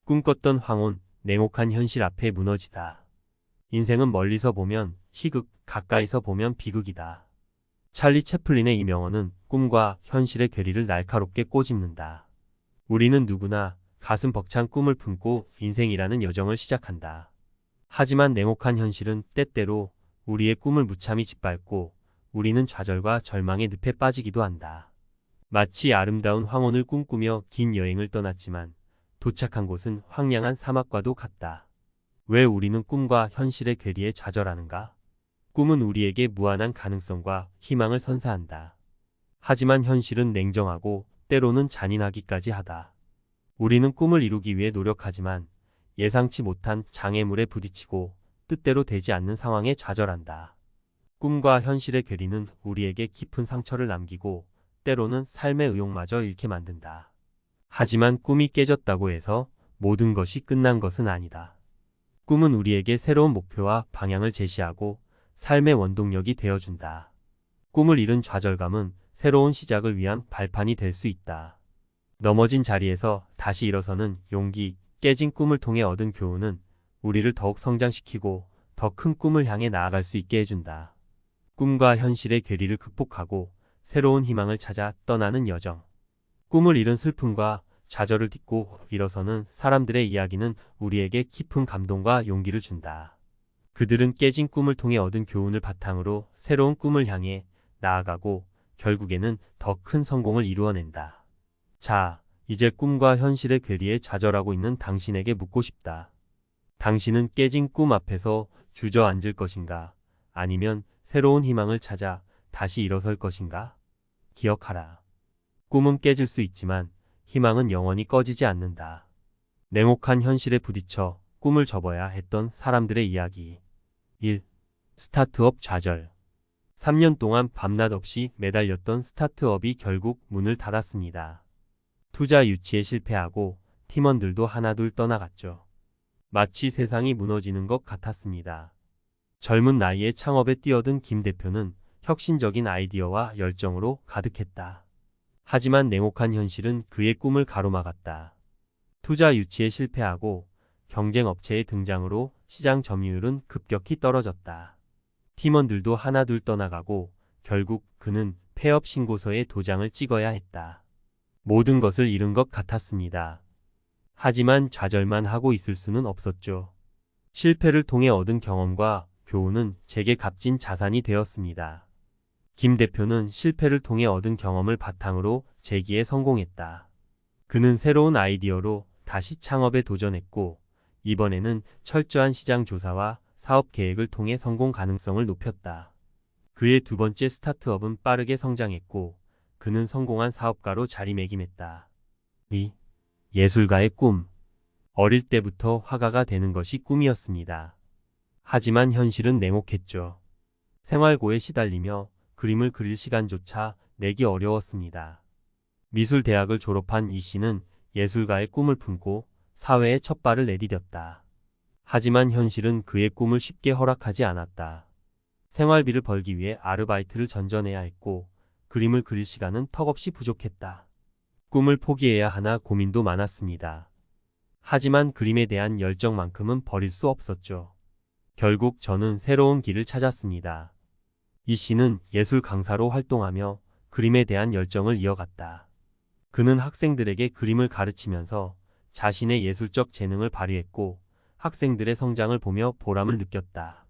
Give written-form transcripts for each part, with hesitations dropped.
꿈꿨던 황혼, 냉혹한 현실 앞에 무너지다. 인생은 멀리서 보면 희극, 가까이서 보면 비극이다. 찰리 채플린의 이 명언은 꿈과 현실의 괴리를 날카롭게 꼬집는다. 우리는 누구나 가슴 벅찬 꿈을 품고 인생이라는 여정을 시작한다. 하지만 냉혹한 현실은 때때로 우리의 꿈을 무참히 짓밟고 우리는 좌절과 절망의 늪에 빠지기도 한다. 마치 아름다운 황혼을 꿈꾸며 긴 여행을 떠났지만 도착한 곳은 황량한 사막과도 같다. 왜 우리는 꿈과 현실의 괴리에 좌절하는가? 꿈은 우리에게 무한한 가능성과 희망을 선사한다. 하지만 현실은 냉정하고 때로는 잔인하기까지 하다. 우리는 꿈을 이루기 위해 노력하지만 예상치 못한 장애물에 부딪히고 뜻대로 되지 않는 상황에 좌절한다. 꿈과 현실의 괴리는 우리에게 깊은 상처를 남기고 때로는 삶의 의욕마저 잃게 만든다. 하지만 꿈이 깨졌다고 해서 모든 것이 끝난 것은 아니다. 꿈은 우리에게 새로운 목표와 방향을 제시하고 삶의 원동력이 되어준다. 꿈을 잃은 좌절감은 새로운 시작을 위한 발판이 될 수 있다. 넘어진 자리에서 다시 일어서는 용기, 깨진 꿈을 통해 얻은 교훈은 우리를 더욱 성장시키고 더 큰 꿈을 향해 나아갈 수 있게 해준다. 꿈과 현실의 괴리를 극복하고 새로운 희망을 찾아 떠나는 여정. 꿈을 잃은 슬픔과 좌절을 딛고 일어서는 사람들의 이야기는 우리에게 깊은 감동과 용기를 준다. 그들은 깨진 꿈을 통해 얻은 교훈을 바탕으로 새로운 꿈을 향해 나아가고 결국에는 더 큰 성공을 이루어낸다. 자, 이제 꿈과 현실의 괴리에 좌절하고 있는 당신에게 묻고 싶다. 당신은 깨진 꿈 앞에서 주저앉을 것인가? 아니면 새로운 희망을 찾아 다시 일어설 것인가? 기억하라. 꿈은 깨질 수 있지만 희망은 영원히 꺼지지 않는다. 냉혹한 현실에 부딪혀 꿈을 접어야 했던 사람들의 이야기. 1. 스타트업 좌절. 3년 동안 밤낮 없이 매달렸던 스타트업이 결국 문을 닫았습니다. 투자 유치에 실패하고 팀원들도 하나둘 떠나갔죠. 마치 세상이 무너지는 것 같았습니다. 젊은 나이에 창업에 뛰어든 김 대표는 혁신적인 아이디어와 열정으로 가득했다. 하지만 냉혹한 현실은 그의 꿈을 가로막았다. 투자 유치에 실패하고 경쟁 업체의 등장으로 시장 점유율은 급격히 떨어졌다. 팀원들도 하나둘 떠나가고 결국 그는 폐업 신고서에 도장을 찍어야 했다. 모든 것을 잃은 것 같았습니다. 하지만 좌절만 하고 있을 수는 없었죠. 실패를 통해 얻은 경험과 교훈은 제게 값진 자산이 되었습니다. 김 대표는 실패를 통해 얻은 경험을 바탕으로 재기에 성공했다. 그는 새로운 아이디어로 다시 창업에 도전했고 이번에는 철저한 시장 조사와 사업 계획을 통해 성공 가능성을 높였다. 그의 두 번째 스타트업은 빠르게 성장했고 그는 성공한 사업가로 자리매김했다. 2. 예술가의 꿈. 어릴 때부터 화가가 되는 것이 꿈이었습니다. 하지만 현실은 냉혹했죠. 생활고에 시달리며 그림을 그릴 시간조차 내기 어려웠습니다. 미술대학을 졸업한 이 씨는 예술가의 꿈을 품고 사회에 첫 발을 내디뎠다. 하지만 현실은 그의 꿈을 쉽게 허락하지 않았다. 생활비를 벌기 위해 아르바이트를 전전해야 했고 그림을 그릴 시간은 턱없이 부족했다. 꿈을 포기해야 하나 고민도 많았습니다. 하지만 그림에 대한 열정만큼은 버릴 수 없었죠. 결국 저는 새로운 길을 찾았습니다. 이 씨는 예술 강사로 활동하며 그림에 대한 열정을 이어갔다. 그는 학생들에게 그림을 가르치면서 자신의 예술적 재능을 발휘했고 학생들의 성장을 보며 보람을 느꼈다.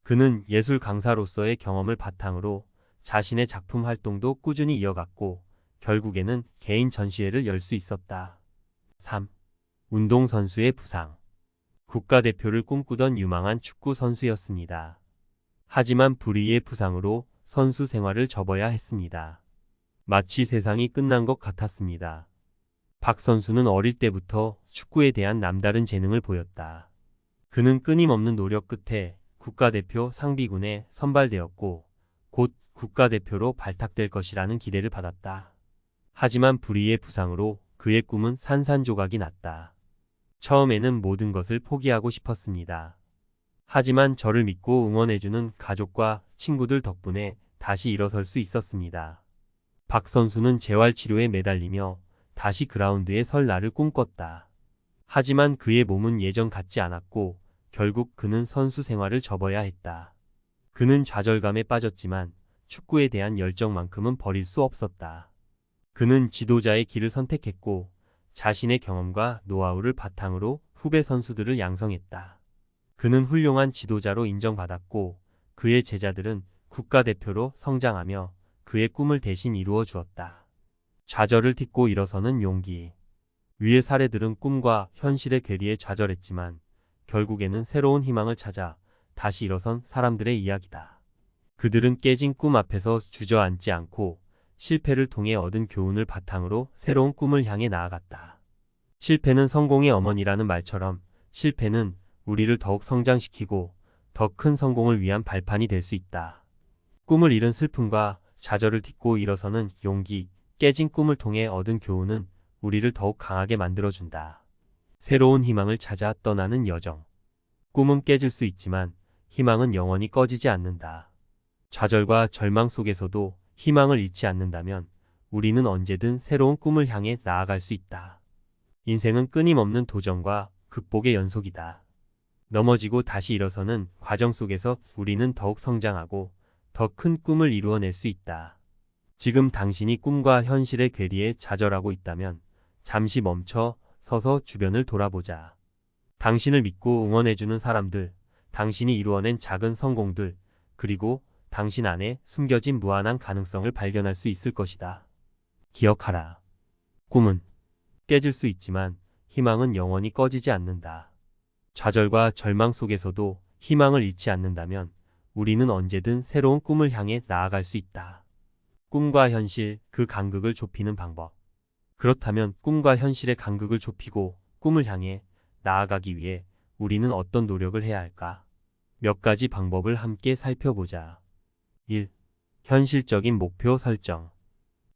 그는 예술 강사로서의 경험을 바탕으로 자신의 작품 활동도 꾸준히 이어갔고 결국에는 개인 전시회를 열 수 있었다. 3. 운동선수의 부상. 국가대표를 꿈꾸던 유망한 축구 선수였습니다. 하지만 불의의 부상으로 선수 생활을 접어야 했습니다. 마치 세상이 끝난 것 같았습니다. 박 선수는 어릴 때부터 축구에 대한 남다른 재능을 보였다. 그는 끊임없는 노력 끝에 국가대표 상비군에 선발되었고 곧 국가대표로 발탁될 것이라는 기대를 받았다. 하지만 불의의 부상으로 그의 꿈은 산산조각이 났다. 처음에는 모든 것을 포기하고 싶었습니다. 하지만 저를 믿고 응원해주는 가족과 친구들 덕분에 다시 일어설 수 있었습니다. 박 선수는 재활치료에 매달리며 다시 그라운드에 설 날을 꿈꿨다. 하지만 그의 몸은 예전 같지 않았고 결국 그는 선수 생활을 접어야 했다. 그는 좌절감에 빠졌지만 축구에 대한 열정만큼은 버릴 수 없었다. 그는 지도자의 길을 선택했고 자신의 경험과 노하우를 바탕으로 후배 선수들을 양성했다. 그는 훌륭한 지도자로 인정받았고 그의 제자들은 국가대표로 성장하며 그의 꿈을 대신 이루어 주었다. 좌절을 딛고 일어서는 용기. 위의 사례들은 꿈과 현실의 괴리에 좌절했지만 결국에는 새로운 희망을 찾아 다시 일어선 사람들의 이야기다. 그들은 깨진 꿈 앞에서 주저앉지 않고 실패를 통해 얻은 교훈을 바탕으로 새로운 꿈을 향해 나아갔다. 실패는 성공의 어머니라는 말처럼 실패는 우리를 더욱 성장시키고 더 큰 성공을 위한 발판이 될 수 있다. 꿈을 잃은 슬픔과 좌절을 딛고 일어서는 용기, 깨진 꿈을 통해 얻은 교훈은 우리를 더욱 강하게 만들어준다. 새로운 희망을 찾아 떠나는 여정. 꿈은 깨질 수 있지만 희망은 영원히 꺼지지 않는다. 좌절과 절망 속에서도 희망을 잃지 않는다면 우리는 언제든 새로운 꿈을 향해 나아갈 수 있다. 인생은 끊임없는 도전과 극복의 연속이다. 넘어지고 다시 일어서는 과정 속에서 우리는 더욱 성장하고 더 큰 꿈을 이루어낼 수 있다. 지금 당신이 꿈과 현실의 괴리에 좌절하고 있다면 잠시 멈춰 서서 주변을 돌아보자. 당신을 믿고 응원해주는 사람들, 당신이 이루어낸 작은 성공들, 그리고 당신 안에 숨겨진 무한한 가능성을 발견할 수 있을 것이다. 기억하라. 꿈은 깨질 수 있지만 희망은 영원히 꺼지지 않는다. 좌절과 절망 속에서도 희망을 잃지 않는다면 우리는 언제든 새로운 꿈을 향해 나아갈 수 있다. 꿈과 현실, 그 간극을 좁히는 방법. 그렇다면 꿈과 현실의 간극을 좁히고 꿈을 향해 나아가기 위해 우리는 어떤 노력을 해야 할까? 몇 가지 방법을 함께 살펴보자. 1. 현실적인 목표 설정.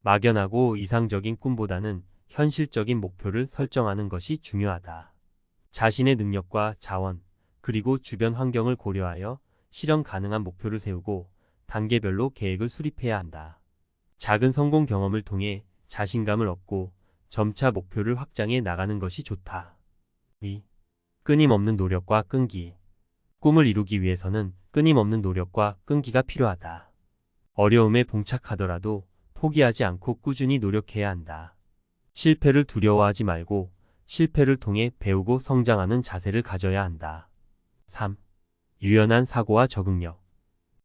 막연하고 이상적인 꿈보다는 현실적인 목표를 설정하는 것이 중요하다. 자신의 능력과 자원, 그리고 주변 환경을 고려하여 실현 가능한 목표를 세우고 단계별로 계획을 수립해야 한다. 작은 성공 경험을 통해 자신감을 얻고 점차 목표를 확장해 나가는 것이 좋다. 2. 끊임없는 노력과 끈기. 꿈을 이루기 위해서는 끊임없는 노력과 끈기가 필요하다. 어려움에 봉착하더라도 포기하지 않고 꾸준히 노력해야 한다. 실패를 두려워하지 말고 실패를 통해 배우고 성장하는 자세를 가져야 한다. 3. 유연한 사고와 적응력.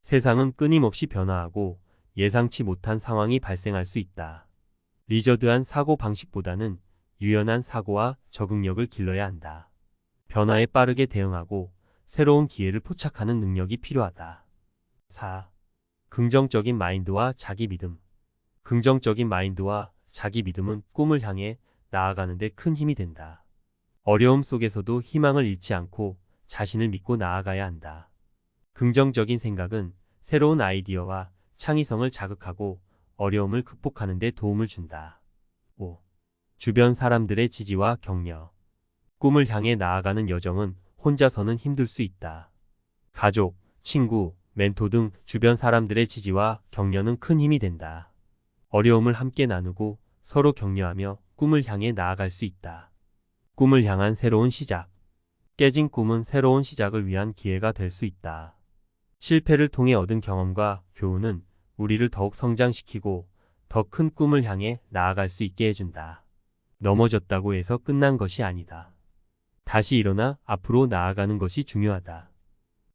세상은 끊임없이 변화하고 예상치 못한 상황이 발생할 수 있다. 리저드한 사고 방식보다는 유연한 사고와 적응력을 길러야 한다. 변화에 빠르게 대응하고 새로운 기회를 포착하는 능력이 필요하다. 4. 긍정적인 마인드와 자기 믿음. 긍정적인 마인드와 자기 믿음은 꿈을 향해 나아가는 데 큰 힘이 된다. 어려움 속에서도 희망을 잃지 않고 자신을 믿고 나아가야 한다. 긍정적인 생각은 새로운 아이디어와 창의성을 자극하고 어려움을 극복하는 데 도움을 준다. 5. 주변 사람들의 지지와 격려. 꿈을 향해 나아가는 여정은 혼자서는 힘들 수 있다. 가족, 친구, 멘토 등 주변 사람들의 지지와 격려는 큰 힘이 된다. 어려움을 함께 나누고 서로 격려하며 꿈을 향해 나아갈 수 있다. 꿈을 향한 새로운 시작. 깨진 꿈은 새로운 시작을 위한 기회가 될 수 있다. 실패를 통해 얻은 경험과 교훈은 우리를 더욱 성장시키고 더 큰 꿈을 향해 나아갈 수 있게 해준다. 넘어졌다고 해서 끝난 것이 아니다. 다시 일어나 앞으로 나아가는 것이 중요하다.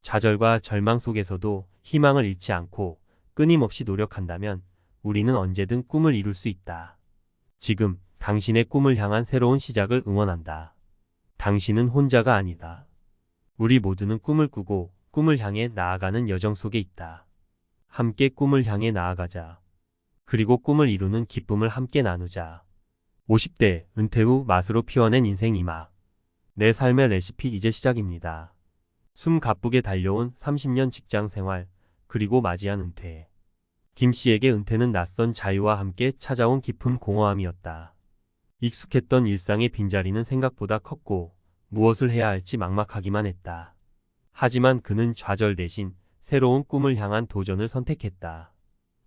좌절과 절망 속에서도 희망을 잃지 않고 끊임없이 노력한다면 우리는 언제든 꿈을 이룰 수 있다. 지금 당신의 꿈을 향한 새로운 시작을 응원한다. 당신은 혼자가 아니다. 우리 모두는 꿈을 꾸고 꿈을 향해 나아가는 여정 속에 있다. 함께 꿈을 향해 나아가자. 그리고 꿈을 이루는 기쁨을 함께 나누자. 50대 은퇴 후 맛으로 피워낸 인생 2막. 내 삶의 레시피 이제 시작입니다. 숨 가쁘게 달려온 30년 직장 생활, 그리고 맞이한 은퇴. 김 씨에게 은퇴는 낯선 자유와 함께 찾아온 깊은 공허함이었다. 익숙했던 일상의 빈자리는 생각보다 컸고 무엇을 해야 할지 막막하기만 했다. 하지만 그는 좌절 대신 새로운 꿈을 향한 도전을 선택했다.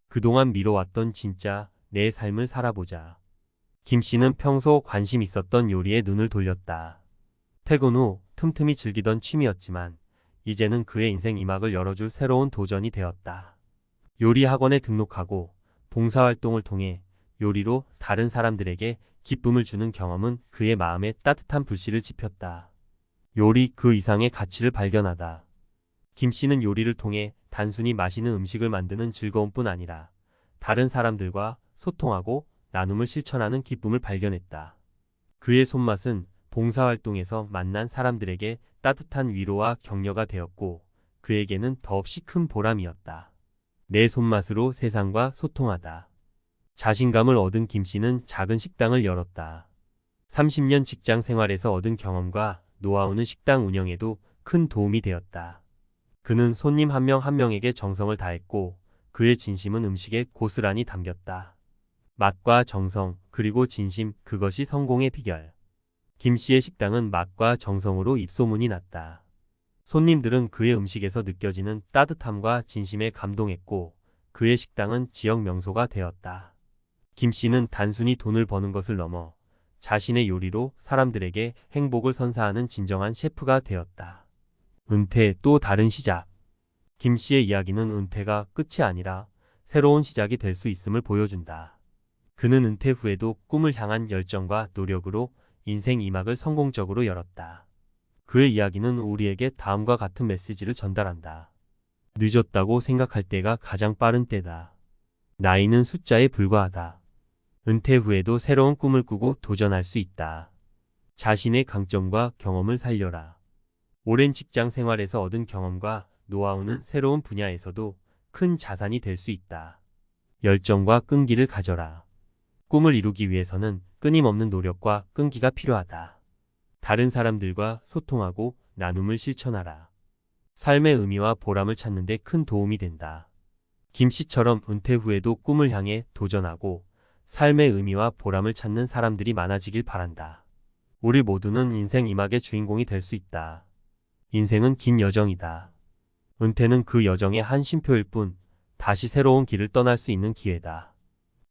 그동안 미뤄왔던 진짜 내 삶을 살아보자. 김 씨는 평소 관심 있었던 요리에 눈을 돌렸다. 퇴근 후 틈틈이 즐기던 취미였지만 이제는 그의 인생 이막을 열어줄 새로운 도전이 되었다. 요리 학원에 등록하고 봉사활동을 통해 요리로 다른 사람들에게 기쁨을 주는 경험은 그의 마음에 따뜻한 불씨를 지폈다. 요리 그 이상의 가치를 발견하다. 김 씨는 요리를 통해 단순히 맛있는 음식을 만드는 즐거움뿐 아니라 다른 사람들과 소통하고 나눔을 실천하는 기쁨을 발견했다. 그의 손맛은 봉사활동에서 만난 사람들에게 따뜻한 위로와 격려가 되었고 그에게는 더없이 큰 보람이었다. 내 손맛으로 세상과 소통하다. 자신감을 얻은 김 씨는 작은 식당을 열었다. 30년 직장 생활에서 얻은 경험과 노하우는 식당 운영에도 큰 도움이 되었다. 그는 손님 한 명 한 명에게 정성을 다했고 그의 진심은 음식에 고스란히 담겼다. 맛과 정성, 그리고 진심, 그것이 성공의 비결. 김 씨의 식당은 맛과 정성으로 입소문이 났다. 손님들은 그의 음식에서 느껴지는 따뜻함과 진심에 감동했고 그의 식당은 지역 명소가 되었다. 김 씨는 단순히 돈을 버는 것을 넘어 자신의 요리로 사람들에게 행복을 선사하는 진정한 셰프가 되었다. 은퇴 또 다른 시작. 김 씨의 이야기는 은퇴가 끝이 아니라 새로운 시작이 될 수 있음을 보여준다. 그는 은퇴 후에도 꿈을 향한 열정과 노력으로 인생 이막을 성공적으로 열었다. 그의 이야기는 우리에게 다음과 같은 메시지를 전달한다. 늦었다고 생각할 때가 가장 빠른 때다. 나이는 숫자에 불과하다. 은퇴 후에도 새로운 꿈을 꾸고 도전할 수 있다. 자신의 강점과 경험을 살려라. 오랜 직장 생활에서 얻은 경험과 노하우는 새로운 분야에서도 큰 자산이 될 수 있다. 열정과 끈기를 가져라. 꿈을 이루기 위해서는 끊임없는 노력과 끈기가 필요하다. 다른 사람들과 소통하고 나눔을 실천하라. 삶의 의미와 보람을 찾는 데 큰 도움이 된다. 김 씨처럼 은퇴 후에도 꿈을 향해 도전하고 삶의 의미와 보람을 찾는 사람들이 많아지길 바란다. 우리 모두는 인생 이막의 주인공이 될 수 있다. 인생은 긴 여정이다. 은퇴는 그 여정의 한 쉼표일 뿐 다시 새로운 길을 떠날 수 있는 기회다.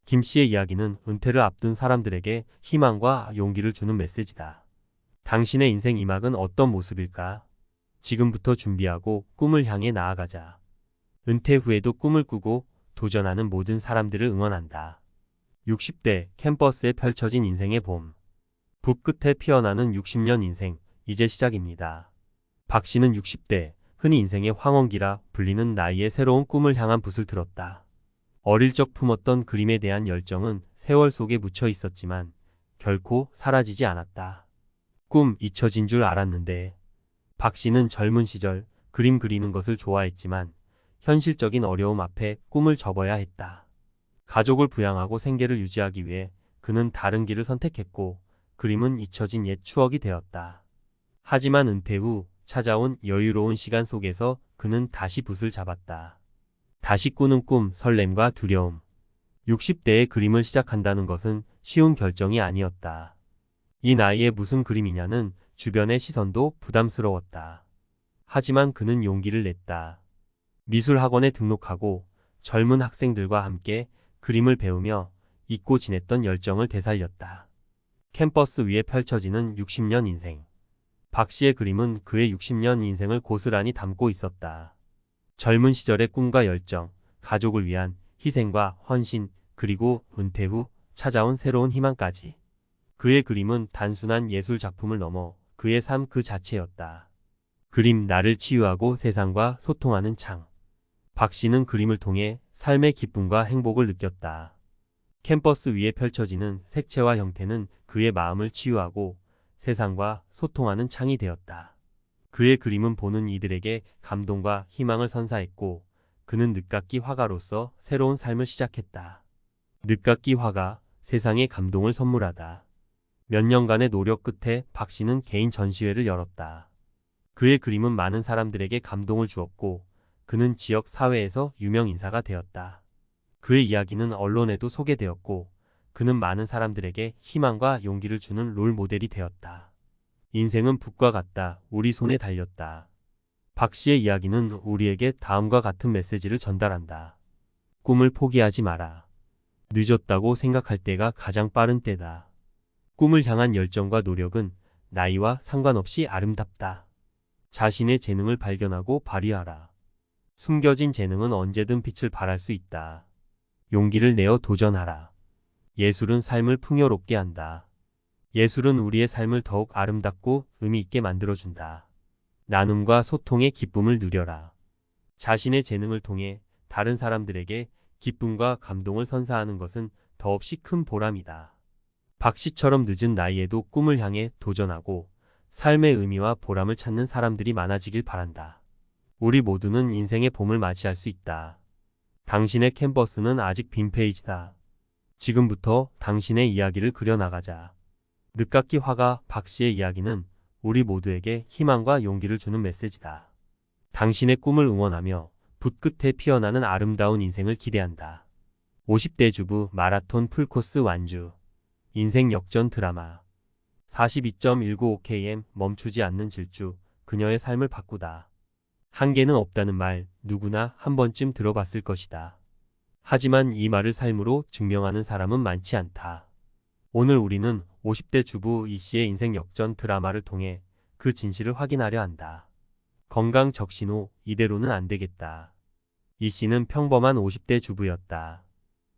김 씨의 이야기는 은퇴를 앞둔 사람들에게 희망과 용기를 주는 메시지다. 당신의 인생 이막은 어떤 모습일까? 지금부터 준비하고 꿈을 향해 나아가자. 은퇴 후에도 꿈을 꾸고 도전하는 모든 사람들을 응원한다. 60대 캠퍼스에 펼쳐진 인생의 봄. 붓 끝에 피어나는 60년 인생, 이제 시작입니다. 박 씨는 60대, 흔히 인생의 황혼기라 불리는 나이에 새로운 꿈을 향한 붓을 들었다. 어릴 적 품었던 그림에 대한 열정은 세월 속에 묻혀 있었지만 결코 사라지지 않았다. 꿈 잊혀진 줄 알았는데 박 씨는 젊은 시절 그림 그리는 것을 좋아했지만 현실적인 어려움 앞에 꿈을 접어야 했다. 가족을 부양하고 생계를 유지하기 위해 그는 다른 길을 선택했고 그림은 잊혀진 옛 추억이 되었다. 하지만 은퇴 후 찾아온 여유로운 시간 속에서 그는 다시 붓을 잡았다. 다시 꾸는 꿈, 설렘과 두려움. 60대에 그림을 시작한다는 것은 쉬운 결정이 아니었다. 이 나이에 무슨 그림이냐는 주변의 시선도 부담스러웠다. 하지만 그는 용기를 냈다. 미술학원에 등록하고 젊은 학생들과 함께 그림을 배우며 잊고 지냈던 열정을 되살렸다. 캠퍼스 위에 펼쳐지는 60년 인생. 박 씨의 그림은 그의 60년 인생을 고스란히 담고 있었다. 젊은 시절의 꿈과 열정, 가족을 위한 희생과 헌신, 그리고 은퇴 후 찾아온 새로운 희망까지. 그의 그림은 단순한 예술 작품을 넘어 그의 삶 그 자체였다. 그림 나를 치유하고 세상과 소통하는 창. 박 씨는 그림을 통해 삶의 기쁨과 행복을 느꼈다. 캠퍼스 위에 펼쳐지는 색채와 형태는 그의 마음을 치유하고 세상과 소통하는 창이 되었다. 그의 그림은 보는 이들에게 감동과 희망을 선사했고 그는 늦깎이 화가로서 새로운 삶을 시작했다. 늦깎이 화가 세상에 감동을 선물하다. 몇 년간의 노력 끝에 박 씨는 개인 전시회를 열었다. 그의 그림은 많은 사람들에게 감동을 주었고 그는 지역 사회에서 유명 인사가 되었다. 그의 이야기는 언론에도 소개되었고 그는 많은 사람들에게 희망과 용기를 주는 롤 모델이 되었다. 인생은 붓과 같다. 우리 손에 달렸다. 박 씨의 이야기는 우리에게 다음과 같은 메시지를 전달한다. 꿈을 포기하지 마라. 늦었다고 생각할 때가 가장 빠른 때다. 꿈을 향한 열정과 노력은 나이와 상관없이 아름답다. 자신의 재능을 발견하고 발휘하라. 숨겨진 재능은 언제든 빛을 발할 수 있다. 용기를 내어 도전하라. 예술은 삶을 풍요롭게 한다. 예술은 우리의 삶을 더욱 아름답고 의미 있게 만들어준다. 나눔과 소통의 기쁨을 누려라. 자신의 재능을 통해 다른 사람들에게 기쁨과 감동을 선사하는 것은 더없이 큰 보람이다. 박 씨처럼 늦은 나이에도 꿈을 향해 도전하고 삶의 의미와 보람을 찾는 사람들이 많아지길 바란다. 우리 모두는 인생의 봄을 맞이할 수 있다. 당신의 캔버스는 아직 빈 페이지다. 지금부터 당신의 이야기를 그려나가자. 늦깎이 화가 박 씨의 이야기는 우리 모두에게 희망과 용기를 주는 메시지다. 당신의 꿈을 응원하며 붓 끝에 피어나는 아름다운 인생을 기대한다. 50대 주부 마라톤 풀코스 완주. 인생 역전 드라마. 42.195km 멈추지 않는 질주. 그녀의 삶을 바꾸다. 한계는 없다는 말 누구나 한 번쯤 들어봤을 것이다. 하지만 이 말을 삶으로 증명하는 사람은 많지 않다. 오늘 우리는 50대 주부 이 씨의 인생 역전 드라마를 통해 그 진실을 확인하려 한다. 건강 적신호 이대로는 안 되겠다. 이 씨는 평범한 50대 주부였다.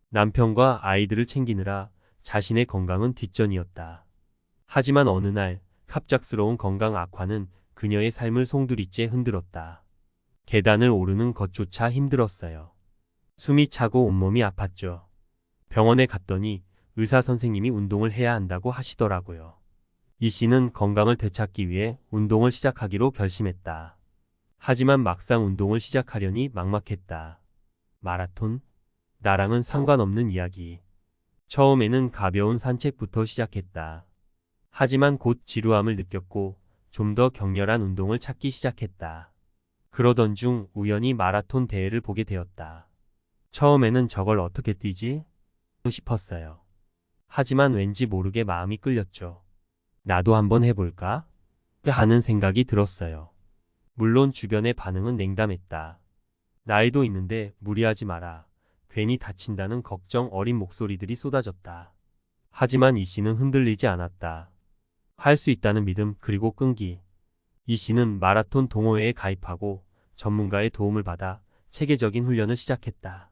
남편과 아이들을 챙기느라 자신의 건강은 뒷전이었다. 하지만 어느 날 갑작스러운 건강 악화는 그녀의 삶을 송두리째 흔들었다. 계단을 오르는 것조차 힘들었어요. 숨이 차고 온몸이 아팠죠. 병원에 갔더니 의사 선생님이 운동을 해야 한다고 하시더라고요. 이 씨는 건강을 되찾기 위해 운동을 시작하기로 결심했다. 하지만 막상 운동을 시작하려니 막막했다. 마라톤? 나랑은 상관없는 이야기. 처음에는 가벼운 산책부터 시작했다. 하지만 곧 지루함을 느꼈고 좀 더 격렬한 운동을 찾기 시작했다. 그러던 중 우연히 마라톤 대회를 보게 되었다. 처음에는 저걸 어떻게 뛰지? 싶었어요. 하지만 왠지 모르게 마음이 끌렸죠. 나도 한번 해볼까? 하는 생각이 들었어요. 물론 주변의 반응은 냉담했다. 나이도 있는데 무리하지 마라. 괜히 다친다는 걱정 어린 목소리들이 쏟아졌다. 하지만 이 씨는 흔들리지 않았다. 할 수 있다는 믿음 그리고 끈기. 이 씨는 마라톤 동호회에 가입하고 전문가의 도움을 받아 체계적인 훈련을 시작했다.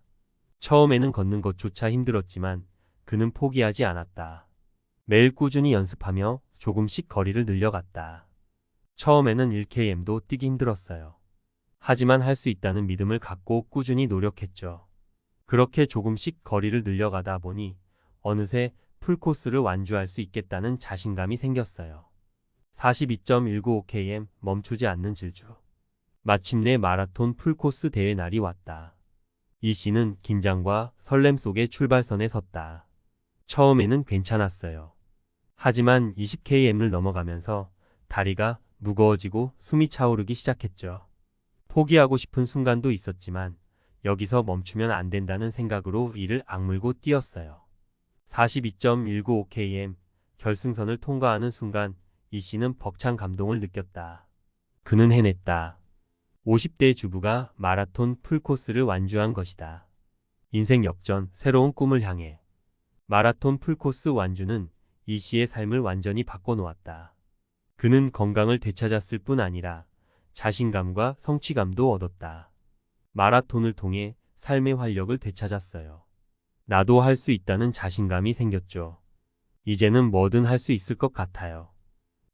처음에는 걷는 것조차 힘들었지만 그는 포기하지 않았다. 매일 꾸준히 연습하며 조금씩 거리를 늘려갔다. 처음에는 1km도 뛰기 힘들었어요. 하지만 할 수 있다는 믿음을 갖고 꾸준히 노력했죠. 그렇게 조금씩 거리를 늘려가다 보니 어느새 풀코스를 완주할 수 있겠다는 자신감이 생겼어요. 42.195km 멈추지 않는 질주. 마침내 마라톤 풀코스 대회 날이 왔다. 이 씨는 긴장과 설렘 속에 출발선에 섰다. 처음에는 괜찮았어요. 하지만 20km를 넘어가면서 다리가 무거워지고 숨이 차오르기 시작했죠. 포기하고 싶은 순간도 있었지만 여기서 멈추면 안 된다는 생각으로 이를 악물고 뛰었어요. 42.195km 결승선을 통과하는 순간 이 씨는 벅찬 감동을 느꼈다. 그는 해냈다. 50대 주부가 마라톤 풀코스를 완주한 것이다. 인생 역전, 새로운 꿈을 향해. 마라톤 풀코스 완주는 이 씨의 삶을 완전히 바꿔놓았다. 그는 건강을 되찾았을 뿐 아니라 자신감과 성취감도 얻었다. 마라톤을 통해 삶의 활력을 되찾았어요. 나도 할 수 있다는 자신감이 생겼죠. 이제는 뭐든 할 수 있을 것 같아요.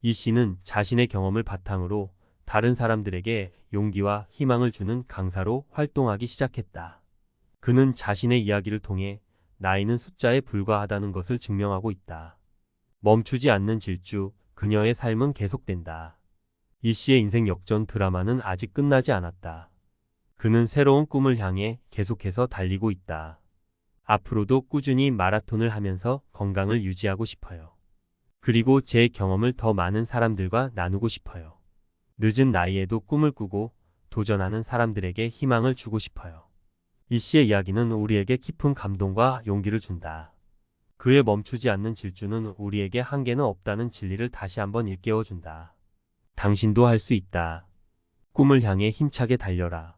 이 씨는 자신의 경험을 바탕으로 다른 사람들에게 용기와 희망을 주는 강사로 활동하기 시작했다. 그는 자신의 이야기를 통해 나이는 숫자에 불과하다는 것을 증명하고 있다. 멈추지 않는 질주, 그녀의 삶은 계속된다. 이 씨의 인생 역전 드라마는 아직 끝나지 않았다. 그는 새로운 꿈을 향해 계속해서 달리고 있다. 앞으로도 꾸준히 마라톤을 하면서 건강을 유지하고 싶어요. 그리고 제 경험을 더 많은 사람들과 나누고 싶어요. 늦은 나이에도 꿈을 꾸고 도전하는 사람들에게 희망을 주고 싶어요. 이 씨의 이야기는 우리에게 깊은 감동과 용기를 준다. 그의 멈추지 않는 질주는 우리에게 한계는 없다는 진리를 다시 한번 일깨워준다. 당신도 할 수 있다. 꿈을 향해 힘차게 달려라.